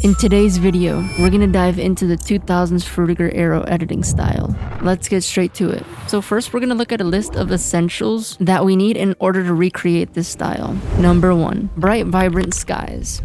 In today's video, we're gonna dive into the 2000s Frutiger Aero editing style. Let's get straight to it. So first, we're gonna look at a list of essentials that we need in order to recreate this style. Number 1, bright, vibrant skies.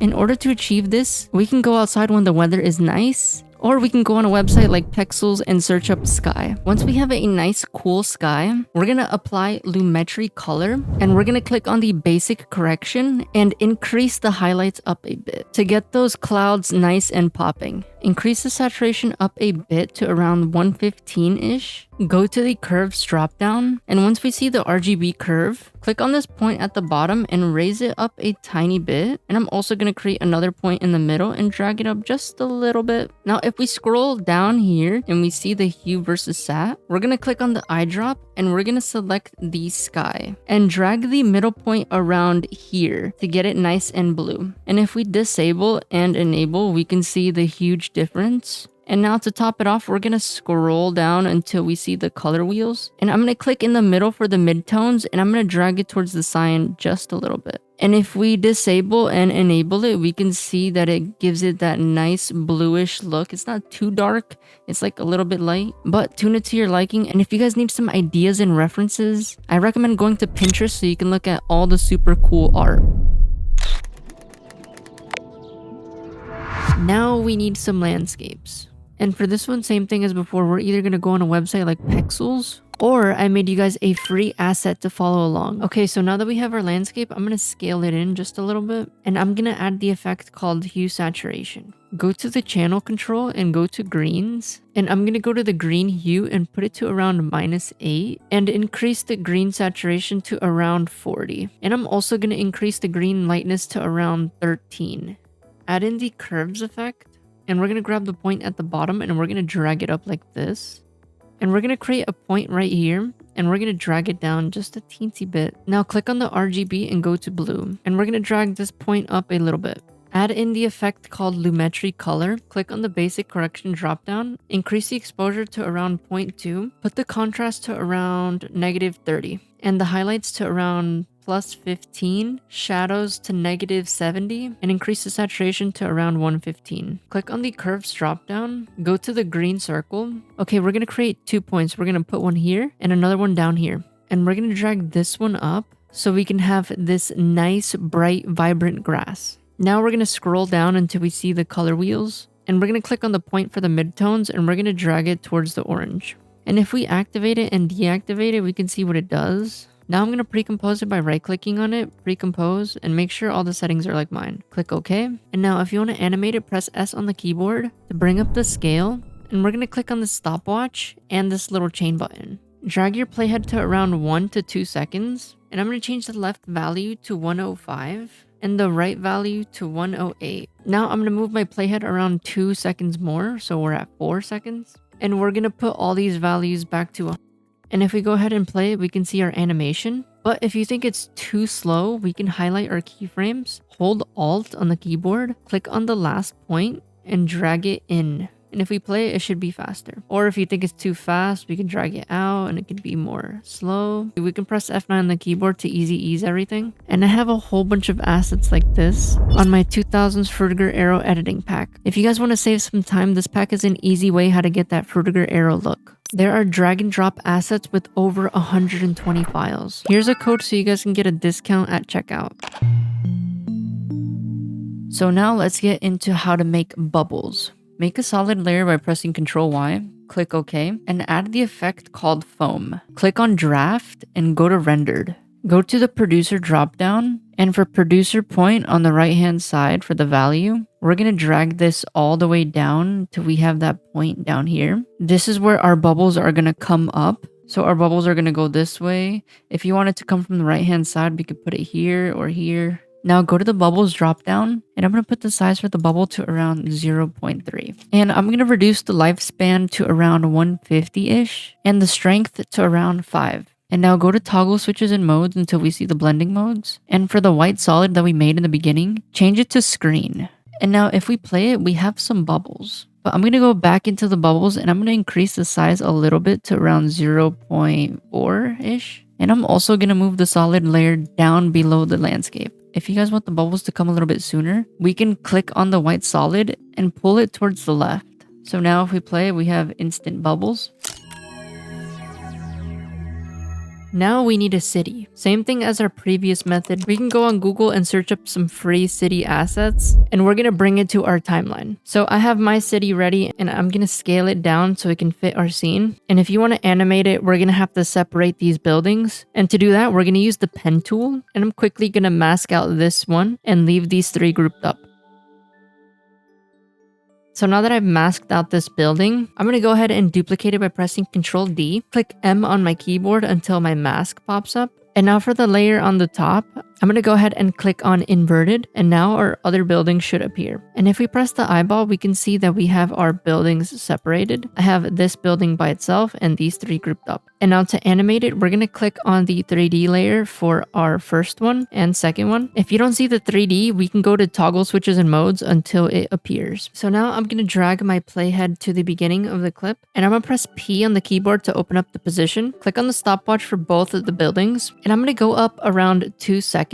In order to achieve this, we can go outside when the weather is nice, or we can go on a website like Pexels and search up sky. Once we have a nice cool sky, we're gonna apply lumetri color, and we're gonna click on the basic correction and increase the highlights up a bit to get those clouds nice and popping. Increase the saturation up a bit to around 115-ish. Go to the curves dropdown, and once we see the RGB curve, click on this point at the bottom and raise it up a tiny bit. And I'm also going to create another point in the middle and drag it up just a little bit. Now, if we scroll down here and we see the hue versus sat, we're going to click on the eyedrop and we're going to select the sky and drag the middle point around here to get it nice and blue. And if we disable and enable, we can see the huge difference. And now to top it off, we're going to scroll down until we see the color wheels. And I'm going to click in the middle for the midtones, and I'm going to drag it towards the cyan just a little bit. And if we disable and enable it, we can see that it gives it that nice bluish look. It's not too dark. It's like a little bit light, but tune it to your liking. And if you guys need some ideas and references, I recommend going to Pinterest so you can look at all the super cool art. Now we need some landscapes. And for this one, same thing as before, we're either going to go on a website like Pexels, or I made you guys a free asset to follow along. Okay, so now that we have our landscape, I'm going to scale it in just a little bit, and I'm going to add the effect called hue saturation. Go to the channel control and go to greens, and I'm going to go to the green hue and put it to around -8 and increase the green saturation to around 40. And I'm also going to increase the green lightness to around 13. Add in the curves effect. And we're going to grab the point at the bottom and we're going to drag it up like this. And we're going to create a point right here and we're going to drag it down just a teensy bit. Now click on the RGB and go to blue. And we're going to drag this point up a little bit. Add in the effect called lumetri color. Click on the basic correction dropdown. Increase the exposure to around 0.2. Put the contrast to around -30. And the highlights to around +15, shadows to -70, and increase the saturation to around 115. Click on the curves dropdown, go to the green circle. Okay, we're going to create 2 points. We're going to put one here and another one down here. And we're going to drag this one up so we can have this nice, bright, vibrant grass. Now we're going to scroll down until we see the color wheels. And we're going to click on the point for the midtones and we're going to drag it towards the orange. And if we activate it and deactivate it, we can see what it does. Now I'm going to pre-compose it by right-clicking on it, pre-compose, and make sure all the settings are like mine. Click OK. And now if you want to animate it, press S on the keyboard to bring up the scale. And we're going to click on the stopwatch and this little chain button. Drag your playhead to around 1 to 2 seconds. And I'm going to change the left value to 105 and the right value to 108. Now I'm going to move my playhead around 2 seconds more, so we're at 4 seconds. And we're going to put all these values back to 100. And if we go ahead and play it, we can see our animation. But if you think it's too slow, we can highlight our keyframes, hold Alt on the keyboard, click on the last point, and drag it in. And if we play it, it should be faster. Or if you think it's too fast, we can drag it out and it can be more slow. We can press F9 on the keyboard to easy ease everything. And I have a whole bunch of assets like this on my 2000s Frutiger Aero editing pack. If you guys want to save some time, this pack is an easy way how to get that Frutiger Aero look. There are drag and drop assets with over 120 files. Here's a code so you guys can get a discount at checkout. So now let's get into how to make bubbles. Make a solid layer by pressing Ctrl Y, click OK, and add the effect called foam. Click on draft and go to rendered. Go to the producer dropdown, and for producer point on the right hand side for the value, we're going to drag this all the way down till we have that point down here. This is where our bubbles are going to come up. So our bubbles are going to go this way. If you want it to come from the right hand side, we could put it here or here. Now go to the bubbles dropdown, and I'm going to put the size for the bubble to around 0.3. And I'm going to reduce the lifespan to around 150-ish and the strength to around 5. And now go to toggle switches and modes until we see the blending modes. And for the white solid that we made in the beginning, change it to screen. And now if we play it, we have some bubbles. But I'm going to go back into the bubbles and I'm going to increase the size a little bit to around 0.4-ish. And I'm also going to move the solid layer down below the landscape. If you guys want the bubbles to come a little bit sooner, we can click on the white solid and pull it towards the left. So now if we play, we have instant bubbles. Now we need a city. Same thing as our previous method. We can go on Google and search up some free city assets, and we're gonna bring it to our timeline. So I have my city ready, and I'm gonna scale it down so it can fit our scene. And if you wanna animate it, we're gonna have to separate these buildings. And to do that, we're gonna use the pen tool, and I'm quickly gonna mask out this one and leave these three grouped up. So now that I've masked out this building, I'm going to go ahead and duplicate it by pressing Ctrl D. Click M on my keyboard until my mask pops up. And now for the layer on the top, I'm going to go ahead and click on inverted, and now our other buildings should appear. And if we press the eyeball, we can see that we have our buildings separated. I have this building by itself and these three grouped up. And now to animate it, we're going to click on the 3D layer for our first one and second one. If you don't see the 3D, we can go to toggle switches and modes until it appears. So now I'm going to drag my playhead to the beginning of the clip, and I'm going to press P on the keyboard to open up the position. Click on the stopwatch for both of the buildings, and I'm going to go up around 2 seconds.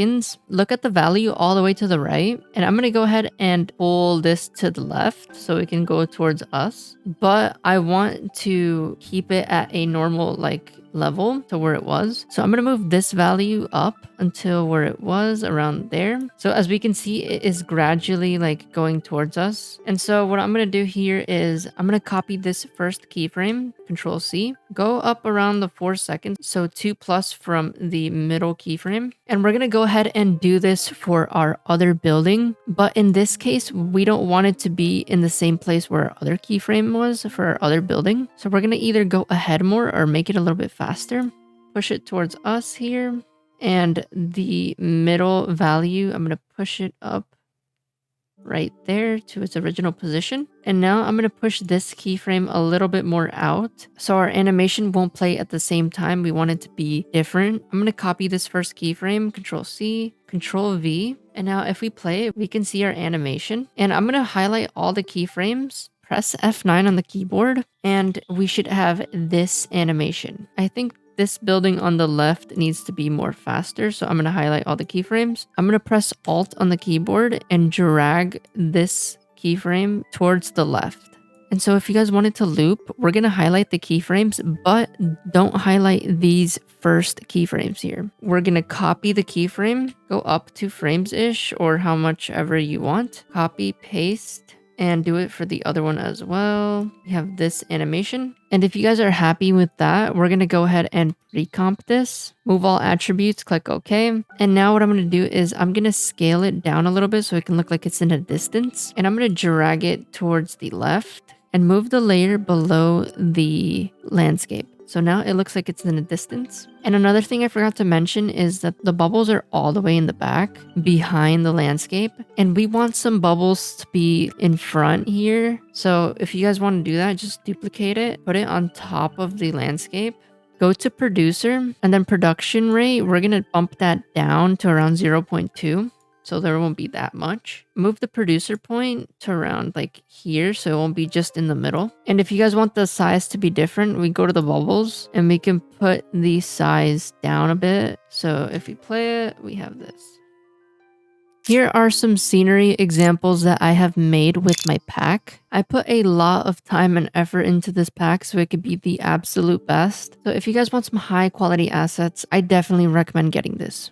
Look at the value all the way to the right, and I'm going to go ahead and pull this to the left so it can go towards us. But I want to keep it at a normal level to where it was. So I'm going to move this value up until where it was around there. So as we can see, it is gradually going towards us. And so what I'm going to do here is I'm going to copy this first keyframe, Control C, go up around the 4 seconds. So 2+ from the middle keyframe. And we're going to go ahead and do this for our other building. But in this case, we don't want it to be in the same place where our other keyframe was for our other building. So we're going to either go ahead more or make it a little bit faster. Push it towards us here. And the middle value, I'm going to push it up right there to its original position. And now I'm going to push this keyframe a little bit more out so our animation won't play at the same time. We want it to be different. I'm going to copy this first keyframe, Control C, Control V. And now if we play it, we can see our animation. And I'm going to highlight all the keyframes, press F9 on the keyboard, and we should have this animation. I think this building on the left needs to be more faster, so I'm going to highlight all the keyframes. I'm going to press Alt on the keyboard and drag this keyframe towards the left. And so if you guys wanted to loop, we're going to highlight the keyframes, but don't highlight these first keyframes here. We're going to copy the keyframe, go up 2 frames-ish or how much ever you want. Copy, paste, and do it for the other one as well. We have this animation. And if you guys are happy with that, we're going to go ahead and recomp this. Move all attributes, click OK. And now what I'm going to do is I'm going to scale it down a little bit so it can look like it's in a distance. And I'm going to drag it towards the left and move the layer below the landscape. So now it looks like it's in a distance. And another thing I forgot to mention is that the bubbles are all the way in the back behind the landscape. And we want some bubbles to be in front here. So if you guys want to do that, just duplicate it, put it on top of the landscape. Go to producer and then production rate. We're going to bump that down to around 0.2. So there won't be that much. Move the producer point to around here so it won't be just in the middle. And if you guys want the size to be different, we go to the bubbles and we can put the size down a bit. So if we play it, we have this. Here are some scenery examples that I have made with my pack. I put a lot of time and effort into this pack so it could be the absolute best. So if you guys want some high quality assets, I definitely recommend getting this.